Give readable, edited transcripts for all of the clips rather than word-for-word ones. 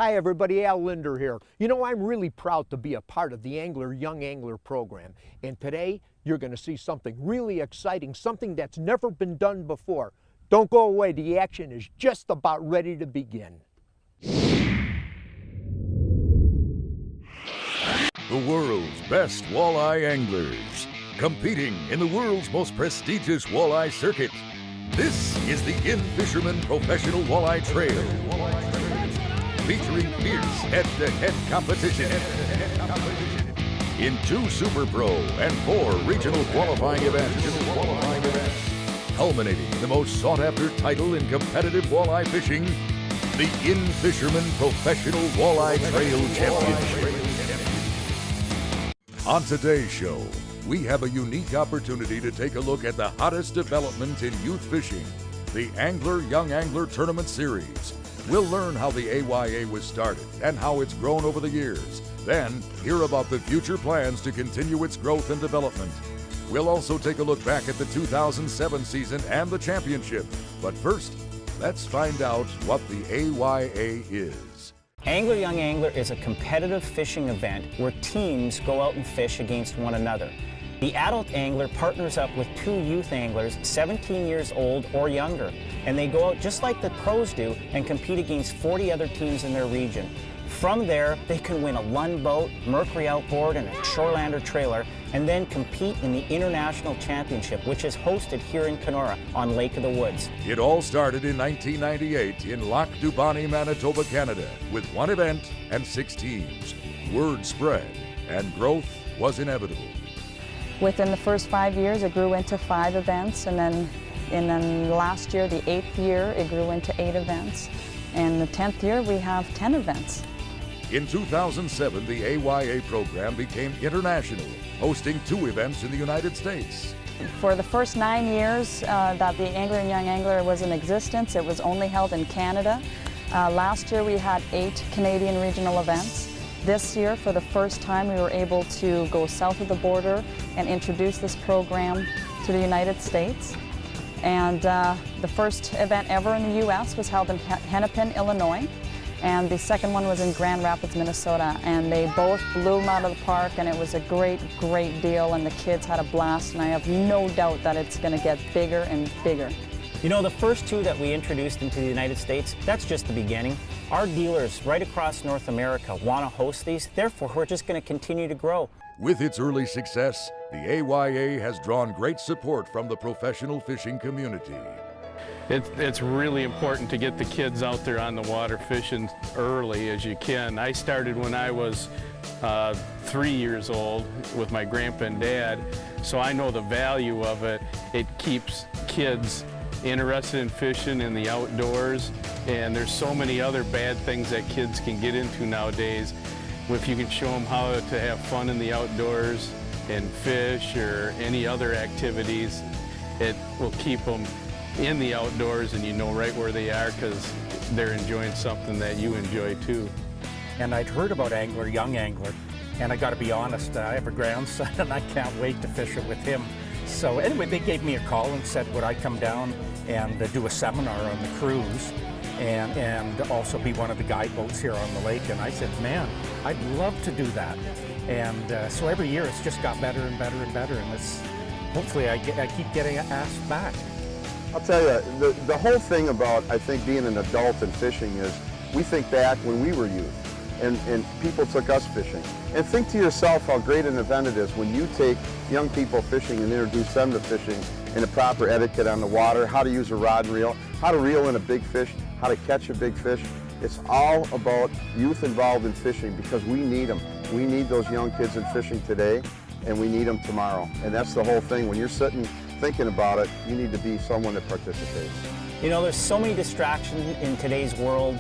Hi everybody, Al Linder here. You know, I'm really proud to be a part of the Young Angler program. And today, you're going to see something really exciting, something that's never been done before. Don't go away, the action is just about ready to begin. The world's best walleye anglers, competing in the world's most prestigious walleye circuit. This is the In-Fisherman Professional Walleye Trail, featuring fierce head-to-head competition in 2 Super Pro and 4 regional qualifying events, culminating in the most sought-after title in competitive walleye fishing, the In-Fisherman Professional Walleye Trail Championship. On today's show, we have a unique opportunity to take a look at the hottest development in youth fishing, the Young Angler Tournament Series. We'll learn how the AYA was started and how it's grown over the years. Then, hear about the future plans to continue its growth and development. We'll also take a look back at the 2007 season and the championship. But first, let's find out what the AYA is. Young Angler is a competitive fishing event where teams go out and fish against one another. The adult angler partners up with 2 youth anglers, 17 years old or younger, and they go out just like the pros do and compete against 40 other teams in their region. From there, they can win a Lund boat, Mercury outboard, and a Shorelander trailer, and then compete in the International Championship, which is hosted here in Kenora on Lake of the Woods. It all started in 1998 in Lac du Bonnet, Manitoba, Canada, with 1 event and 6 teams. Word spread, and growth was inevitable. Within the first 5 years, it grew into 5 events, and then last year, the 8th year, it grew into 8 events. And the 10th year, we have 10 events. In 2007, the AYA program became international, hosting 2 events in the United States. For the first 9 years that the Young Angler was in existence, it was only held in Canada. Last year, we had 8 Canadian regional events. This year, for the first time, we were able to go south of the border and introduce this program to the United States. And the first event ever in the U.S. was held in Hennepin, Illinois, and the second one was in Grand Rapids, Minnesota. And they both blew them out of the park, and it was a great, great deal, and the kids had a blast, and I have no doubt that it's going to get bigger and bigger. You know, the first 2 that we introduced into the United States, that's just the beginning. Our dealers right across North America want to host these, therefore we're just going to continue to grow. With its early success, the AYA has drawn great support from the professional fishing community. It's really important to get the kids out there on the water fishing early as you can. I started when I was 3 years old with my grandpa and dad, so I know the value of it. It keeps kids interested in fishing in the outdoors, and there's so many other bad things that kids can get into nowadays. If you can show them how to have fun in the outdoors and fish or any other activities, it will keep them in the outdoors, and you know right where they are because they're enjoying something that you enjoy too. And I'd heard about Young Angler, and I got to be honest, I have a grandson and I can't wait to fish it with him. So anyway, they gave me a call and said, would I come down and do a seminar on the cruise and also be one of the guide boats here on the lake? And I said, man, I'd love to do that. And so every year it's just got better and better and better, and hopefully I keep getting asked back. I'll tell you, the whole thing about, I think, being an adult and fishing is, we think back when we were youth and people took us fishing. And think to yourself how great an event it is when you take young people fishing and introduce them to fishing in a proper etiquette on the water, how to use a rod and reel, how to reel in a big fish, how to catch a big fish. It's all about youth involved in fishing because we need them. We need those young kids in fishing today, and we need them tomorrow. And that's the whole thing. When you're sitting thinking about it, you need to be someone that participates. You know, there's so many distractions in today's world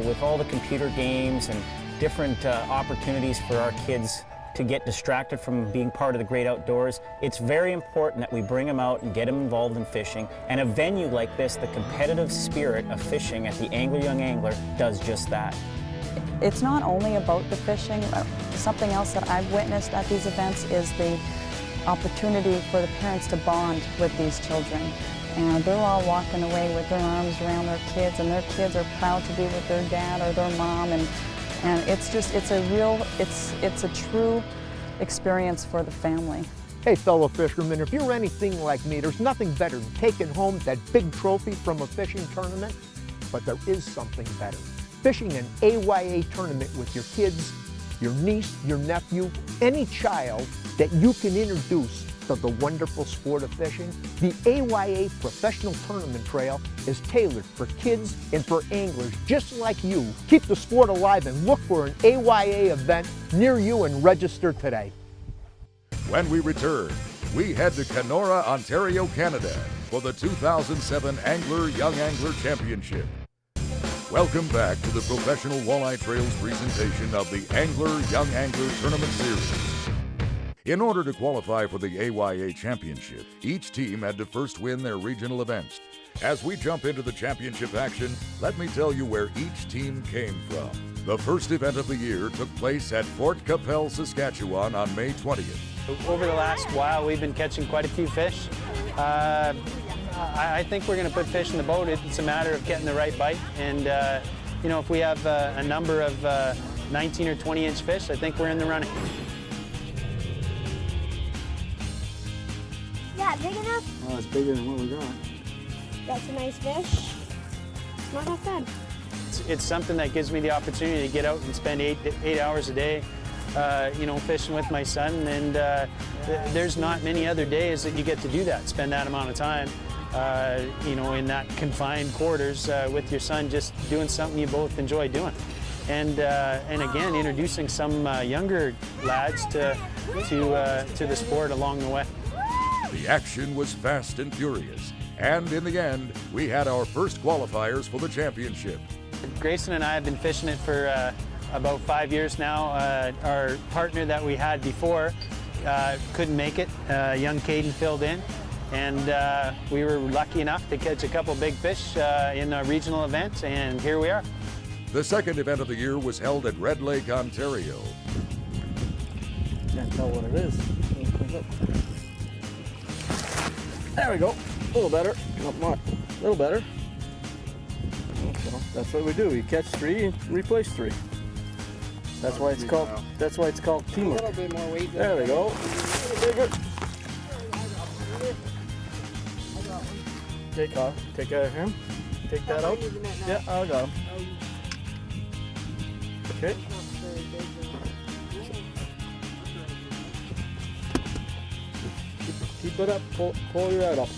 with all the computer games and different opportunities for our kids to get distracted from being part of the great outdoors. It's very important that we bring them out and get them involved in fishing. And a venue like this, the competitive spirit of fishing at the Young Angler, does just that. It's not only about the fishing. Something else that I've witnessed at these events is the opportunity for the parents to bond with these children and they're all walking away with their arms around their kids, and their kids are proud to be with their dad or their mom, and it's a true experience for the family. Hey, fellow fishermen, if you're anything like me, there's nothing better than taking home that big trophy from a fishing tournament, but there is something better. Fishing an AYA tournament with your kids, your niece, your nephew, any child that you can introduce to the wonderful sport of fishing. The AYA Professional Tournament Trail is tailored for kids and for anglers just like you. Keep the sport alive and look for an AYA event near you and register today. When we return, we head to Kenora, Ontario, Canada for the 2007 Angler Young Angler Championship. Welcome back to the Professional Walleye Trails presentation of the Angler Young Angler Tournament Series. In order to qualify for the AYA Championship, each team had to first win their regional events. As we jump into the championship action, let me tell you where each team came from. The first event of the year took place at Fort Qu'Appelle, Saskatchewan on May 20th. Over the last while, we've been catching quite a few fish. I think we're going to put fish in the boat. It's a matter of getting the right bite. And, you know, if we have a number of 19 or 20-inch fish, I think we're in the running. Yeah, big enough? Oh, it's bigger than what we got. That's a nice fish. Not that bad. It's something that gives me the opportunity to get out and spend eight hours a day, you know, fishing with my son. And there's not many other days that you get to do that, spend that amount of time, you know, in that confined quarters with your son, just doing something you both enjoy doing. And again, introducing some younger lads to the sport along the way. The action was fast and furious, and in the end, we had our first qualifiers for the championship. Grayson and I have been fishing it for about 5 years now. Our partner that we had before couldn't make it. Young Caden filled in, and we were lucky enough to catch a couple big fish in a regional event, and here we are. The second event of the year was held at Red Lake, Ontario. Can't tell what it is. There we go. A little better. Not much. A little better. So that's what we do. We catch 3 and replace 3. That's why it's called. That's why it's called teamwork. A little bit more weight. There we go. A little bigger. Take him. Take that out. Yeah, I got him. Okay. Keep it up. Pull your head up.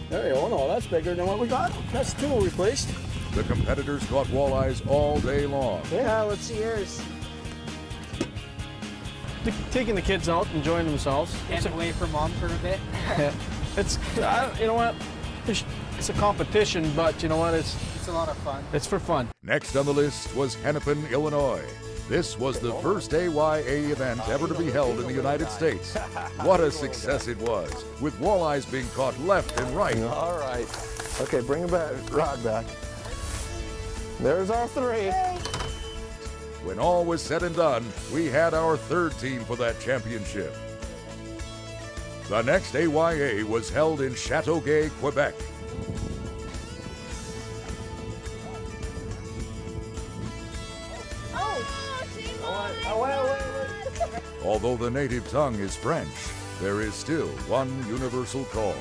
There you go. No, that's bigger than what we got. That's 2 replaced. The competitors caught walleyes all day long. Yeah, let's see yours. Taking the kids out, enjoying themselves. Getting away from mom for a bit. It's, you know what? It's a competition, but you know what? It's a lot of fun. It's for fun. Next on the list was Hennepin, Illinois. This was the first AYA event ever to be held in the United States. What a success it was, with walleyes being caught left and right. All right. Okay, bring the rod back. There's our 3. When all was said and done, we had our third team for that championship. The next AYA was held in Châteauguay, Quebec. Although the native tongue is French, there is still one universal call.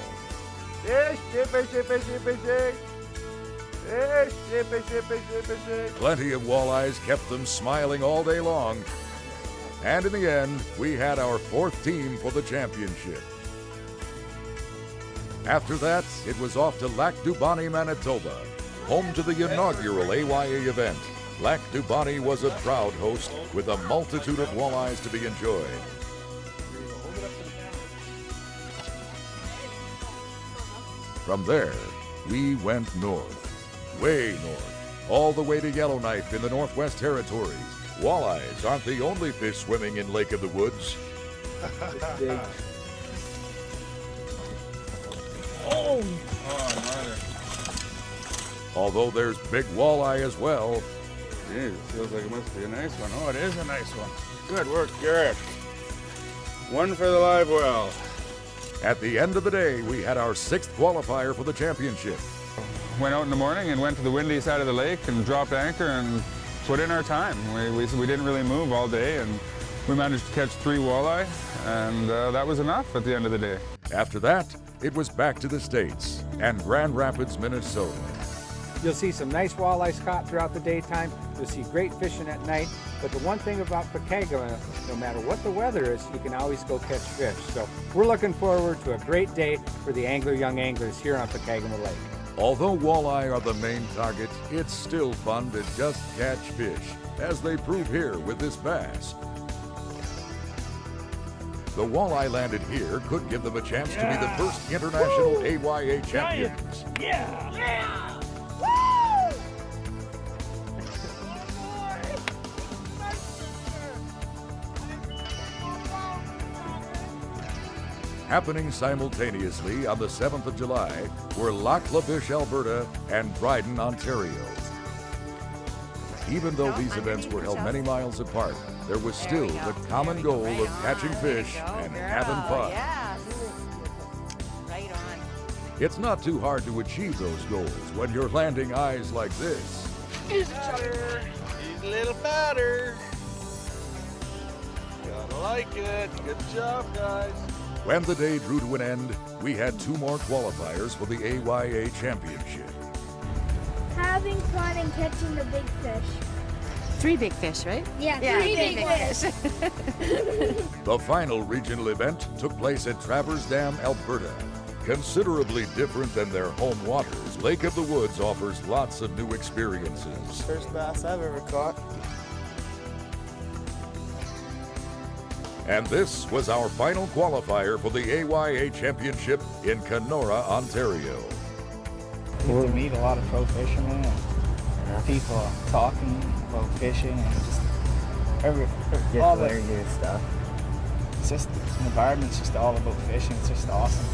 Plenty of walleyes kept them smiling all day long. And in the end, we had our 4th team for the championship. After that, it was off to Lac du Bonnet, Manitoba, home to the inaugural AYA event. Lac du Bonnet was a proud host with a multitude of walleyes to be enjoyed. From there, we went north, way north, all the way to Yellowknife in the Northwest Territories. Walleyes aren't the only fish swimming in Lake of the Woods. Oh! Although there's big walleye as well. Geez, feels like it must be a nice one. Oh, it is a nice one. Good work, Garrett. 1 for the live well. At the end of the day, we had our 6th qualifier for the championship. Went out in the morning and went to the windy side of the lake and dropped anchor and put in our time. We didn't really move all day, and we managed to catch 3 walleye, and that was enough at the end of the day. After that, it was back to the States and Grand Rapids, Minnesota. You'll see some nice walleyes caught throughout the daytime. You'll see great fishing at night. But the one thing about Pwt, no matter what the weather is, you can always go catch fish. So we're looking forward to a great day for the young anglers here on Pwt Lake. Although walleye are the main target, it's still fun to just catch fish, as they prove here with this bass. The walleye landed here could give them a chance to be the first international AYA champions. Happening simultaneously on the 7th of July were Lac La Biche, Alberta and Dryden, Ontario. Even though these events were held many miles apart, there was still the common goal of catching fish and having fun. Right on. It's not too hard to achieve those goals when you're landing eyes like this. He's a little batter. Gotta like it. Good job, guys. When the day drew to an end, we had 2 more qualifiers for the AYA Championship. Having fun and catching the big fish. 3 big fish, right? Yeah, 3 big fish. The final regional event took place at Travers Dam, Alberta. Considerably different than their home waters, Lake of the Woods offers lots of new experiences. First bass I've ever caught. And this was our final qualifier for the AYA Championship in Kenora, Ontario. You get to meet a lot of pro fishermen and people talking about fishing and just all the good stuff. It's just the environment's just all about fishing. It's just awesome.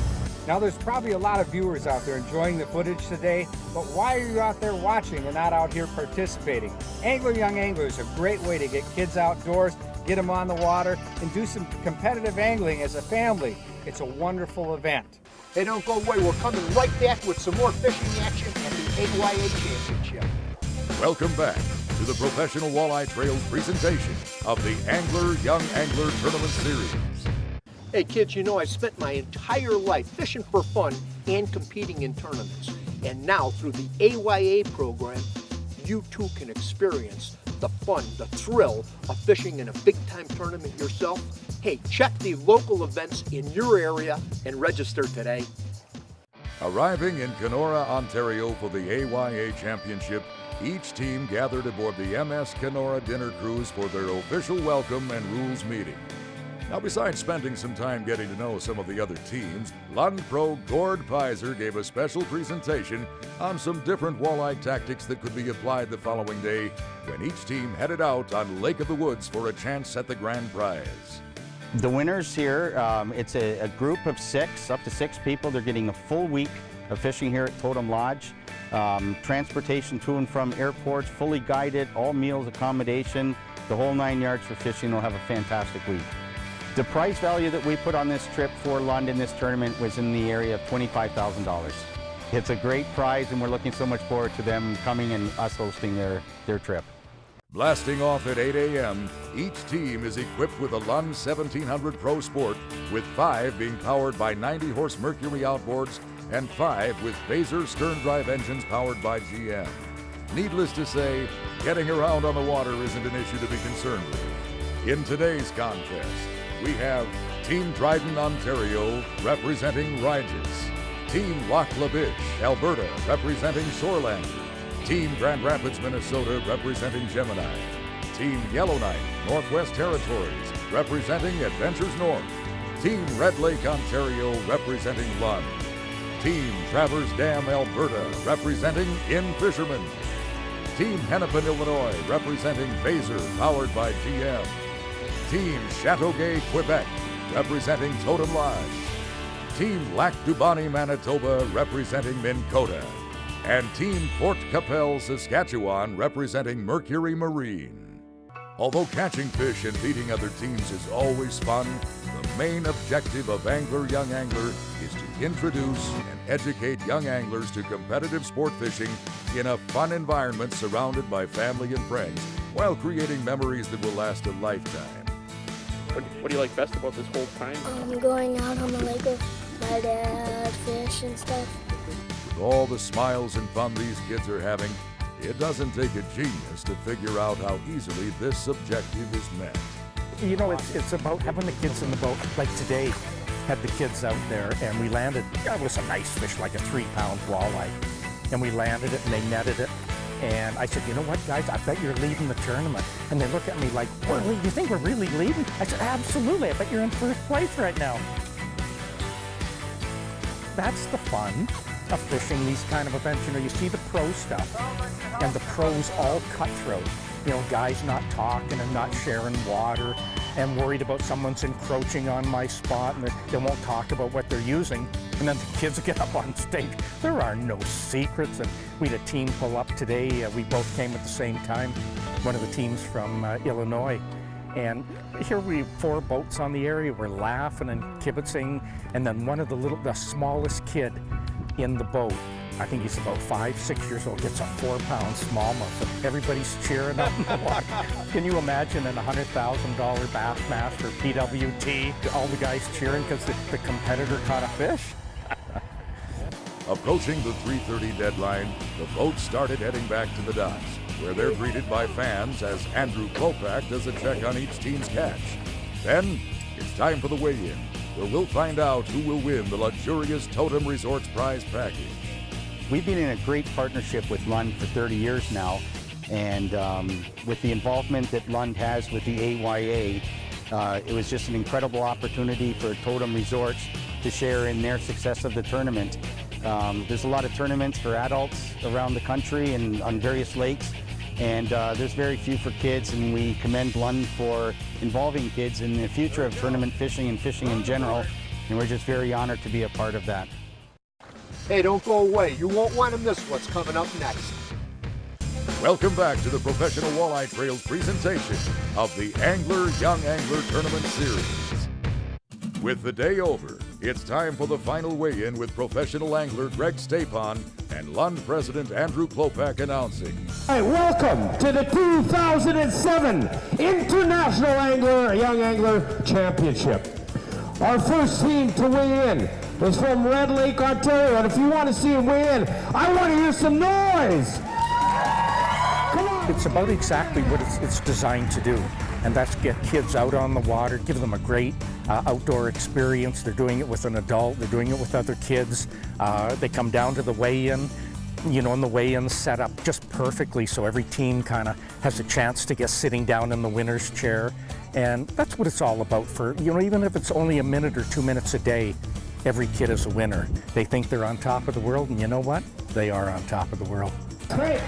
Now there's probably a lot of viewers out there enjoying the footage today, but why are you out there watching and not out here participating? Angler Young Angler is a great way to get kids outdoors, get them on the water, and do some competitive angling as a family. It's a wonderful event. Hey, don't go away. We're coming right back with some more fishing action at the AYA Championship. Welcome back to the Professional Walleye Trails presentation of the Angler Young Angler Tournament Series. Hey kids, you know I spent my entire life fishing for fun and competing in tournaments. And now through the AYA program, you too can experience the fun, the thrill of fishing in a big-time tournament yourself. Hey, check the local events in your area and register today. Arriving in Kenora, Ontario for the AYA Championship, each team gathered aboard the MS Kenora dinner cruise for their official welcome and rules meeting. Now, besides spending some time getting to know some of the other teams, Lund Pro Gord Pizer gave a special presentation on some different walleye tactics that could be applied the following day when each team headed out on Lake of the Woods for a chance at the grand prize. The winners here, it's a group of 6, up to 6 people. They're getting a full week of fishing here at Totem Lodge. Transportation to and from airports, fully guided, all meals, accommodation, the whole 9 yards for fishing. They'll have a fantastic week. The prize value that we put on this trip for Lund in this tournament was in the area of $25,000. It's a great prize, and we're looking so much forward to them coming and us hosting their trip. Blasting off at 8 a.m., each team is equipped with a Lund 1700 Pro Sport, with 5 being powered by 90-horse Mercury outboards and 5 with Phaser stern drive engines powered by GM. Needless to say, getting around on the water isn't an issue to be concerned with. In today's contest, we have Team Dryden, Ontario, representing Rigis. Team Lac La Biche, Alberta, representing Shoreland. Team Grand Rapids, Minnesota, representing Gemini. Team Yellowknife, Northwest Territories, representing Adventures North. Team Red Lake, Ontario, representing Lund. Team Travers Dam, Alberta, representing In Fishermen. Team Hennepin, Illinois, representing Phaser, powered by GM. Team Chateauguay, Quebec, representing Totem Lodge. Team Lac du Bonnet, Manitoba, representing Minn Kota. And Team Fort Capel, Saskatchewan, representing Mercury Marine. Although catching fish and beating other teams is always fun, the main objective of Angler Young Angler is to introduce and educate young anglers to competitive sport fishing in a fun environment surrounded by family and friends, while creating memories that will last a lifetime. What do you like best about this whole time? Going out on the lake with my dad, fish and stuff. With all the smiles and fun these kids are having, it doesn't take a genius to figure out how easily this objective is met. You know, it's about having the kids in the boat. Like today, had the kids out there and we landed, it was a nice fish, like a 3-pound walleye. And we landed it and they netted it. And I said, you know what, guys, I bet you're leading the tournament. And they look at me like, well, do you think we're really leading? I said, absolutely, I bet you're in first place right now. That's the fun of fishing these kind of events. You know, you see the pro stuff, and the pros all cutthroat. You know, guys not talking and not sharing water and worried about someone's encroaching on my spot, and they won't talk about what they're using. And then the kids get up on stage. There are no secrets. And we had a team pull up today. We both came at the same time, one of the teams from Illinois. And here we 4 boats on the area. We're laughing and kibitzing. And then one of the smallest kid in the boat, I think he's about 5, 6 years old, gets a 4-pound smallmouth. And everybody's cheering up in the water. Can you imagine in a $100,000 Bassmaster PWT, all the guys cheering because the competitor caught a fish? Approaching the 3:30 deadline, the boats started heading back to the docks, where they're greeted by fans as Andrew Klopak does a check on each team's catch. Then, it's time for the weigh-in, where we'll find out who will win the luxurious Totem Resorts prize package. We've been in a great partnership with Lund for 30 years now, and with the involvement that Lund has with the AYA, it was just an incredible opportunity for Totem Resorts to share in their success of the tournament. There's a lot of tournaments for adults around the country and on various lakes, and there's very few for kids, and we commend Lund for involving kids in the future of tournament fishing and fishing in general, and we're just very honored to be a part of that. Hey, don't go away. You won't want to miss what's coming up next. Welcome back to the Professional Walleye Trails presentation of the Angler Young Angler Tournament Series. With the day over, it's time for the final weigh-in with professional angler Greg Stapon and Lund President Andrew Klopak announcing. Hi, welcome to the 2007 International Angler Young Angler Championship. Our first team to weigh in is from Red Lake, Ontario, and if you want to see them weigh in, I want to hear some noise. Come on. It's about exactly what it's designed to do, and that's get kids out on the water, give them a great outdoor experience. They're doing it with an adult, they're doing it with other kids. They come down to the weigh-in, you know, and the weigh-in set up just perfectly so every team kind of has a chance to get sitting down in the winner's chair. And that's what it's all about for, you know, even if it's only a minute or 2 minutes a day, every kid is a winner. They think they're on top of the world, and you know what? They are on top of the world. Craig,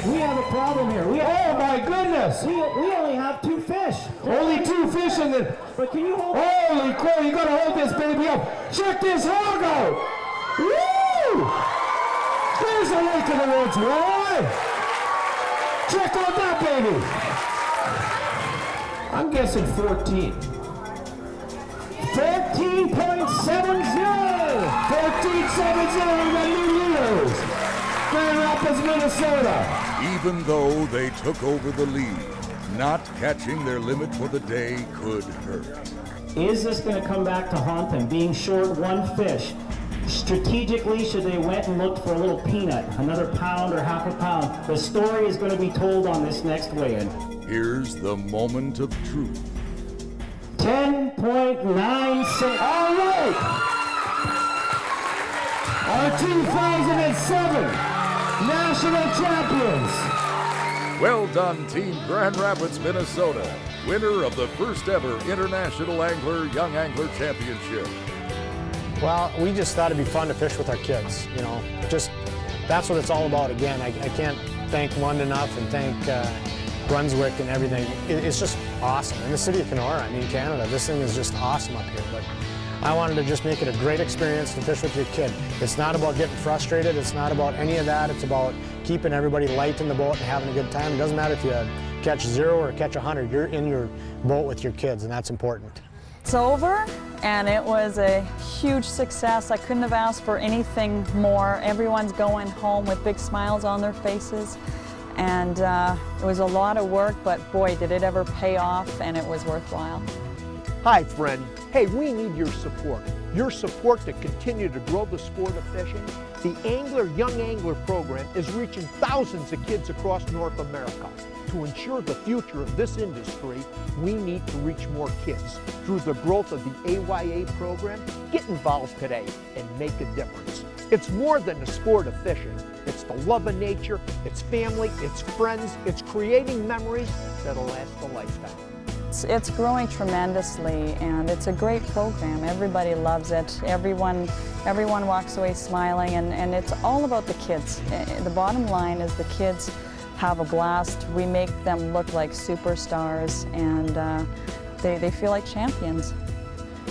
we have a problem here. Oh my goodness! We only have 2 fish. Only 2 fish in the... But can you hold... Holy crow, you gotta hold this baby up. Check this hog out! Woo! There's a lake in the woods, boy! Check out that baby! I'm guessing 14. 14.70! 14.70 in the New Year's! Grand Rapids, Minnesota! Even though they took over the lead, not catching their limit for the day could hurt. Is this going to come back to haunt them, being short 1 fish? Strategically, should they went and looked for a little peanut, another pound or half a pound? The story is going to be told on this next weigh-in. Here's the moment of truth. 10.96. All right! Our 2007 national champions. Well done, Team Grand Rapids, Minnesota, winner of the first ever International Angler Young Angler Championship. Well, we just thought it'd be fun to fish with our kids, you know. Just, that's what it's all about. Again, I can't thank Lund enough and thank Brunswick and everything. It's just awesome. In the city of Kenora, I mean Canada, this thing is just awesome up here. But I wanted to just make it a great experience to fish with your kid. It's not about getting frustrated. It's not about any of that. It's about keeping everybody light in the boat and having a good time. It doesn't matter if you catch 0 or catch 100, you're in your boat with your kids, and that's important. It's over, and it was a huge success. I couldn't have asked for anything more. Everyone's going home with big smiles on their faces, and it was a lot of work, but boy, did it ever pay off, and it was worthwhile. Hi, friend. Hey, we need your support. Your support to continue to grow the sport of fishing. The Angler Young Angler program is reaching thousands of kids across North America. To ensure the future of this industry, we need to reach more kids. Through the growth of the AYA program, get involved today and make a difference. It's more than the sport of fishing. It's the love of nature, it's family, it's friends, it's creating memories that'll last a lifetime. It's growing tremendously, and it's a great program. Everybody loves it. Everyone walks away smiling, and it's all about the kids. The bottom line is the kids have a blast. We make them look like superstars, and they feel like champions.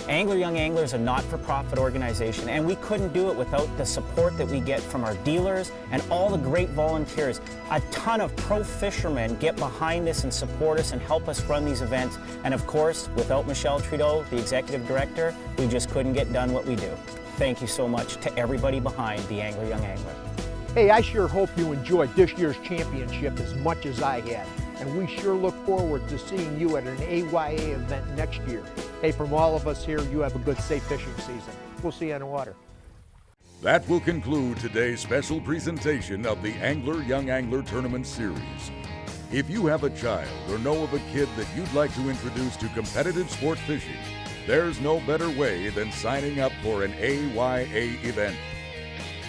Angler Young Angler is a not-for-profit organization, and we couldn't do it without the support that we get from our dealers and all the great volunteers. A ton of pro fishermen get behind us and support us and help us run these events. And of course, without Michelle Trudeau, the executive director, we just couldn't get done what we do. Thank you so much to everybody behind the Angler Young Angler. Hey, I sure hope you enjoyed this year's championship as much as I had. And we sure look forward to seeing you at an AYA event next year. Hey, from all of us here, you have a good, safe fishing season. We'll see you on the water. That will conclude today's special presentation of the Angler Young Angler Tournament Series. If you have a child or know of a kid that you'd like to introduce to competitive sport fishing, there's no better way than signing up for an AYA event.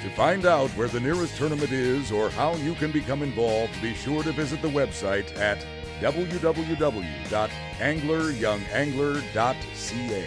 To find out where the nearest tournament is or how you can become involved, be sure to visit the website at www.angleryoungangler.ca.